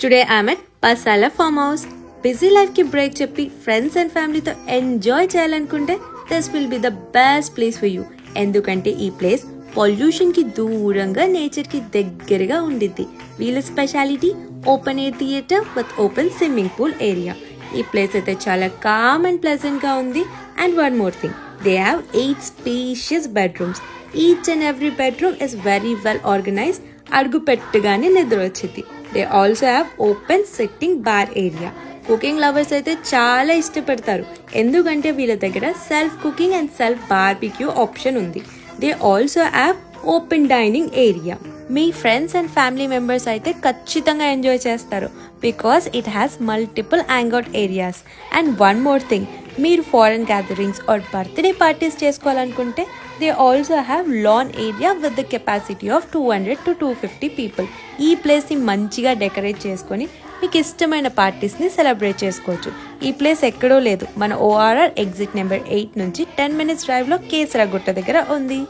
Today I'm at Pasala Farm House. Busy life ki break చెప్పి friends and ఫ్యామిలీతో enjoy చేయాలనుకుంటే this will be the best place for you. ఎందుకంటే ఈ place pollution కి దూరంగా nature కి దగ్గరగా ఉండిద్ది. వీళ్ళ speciality open air theatre with open swimming pool area. ఈ ప్లేస్ అయితే చాలా కామ్ అండ్ ప్లెజెంట్ గా ఉంది. And one more thing, they have 8 spacious bedrooms. Each and every bedroom is very well organized. అడుగు పెట్టగానే నిద్ర వచ్చింది. They also have open sitting bar area. Cooking lovers అయితే చాలా ఇష్టపడతారు, ఎందుకంటే వీళ్ళ దగ్గర self cooking and self barbecue option ఉంది. They also have open dining area. మీ ఫ్రెండ్స్ అండ్ ఫ్యామిలీ మెంబర్స్ అయితే ఖచ్చితంగా ఎంజాయ్ చేస్తారు, because it has multiple hangout areas. And one more thing, మీరు foreign gatherings or birthday parties చేసుకోవాలనుకుంటే they also have lawn area with the capacity of 200 to 250 people. ఈ ప్లేస్ని మంచిగా decorate చేసుకొని మీకు ఇష్టమైన పార్టీస్ని సెలబ్రేట్ చేసుకోవచ్చు. ఈ ప్లేస్ ఎక్కడో లేదు, మన ORR ఎగ్జిట్ నెంబర్ 8 నుంచి 10 minutes డ్రైవ్లో కేసరగుట్ట దగ్గర ఉంది.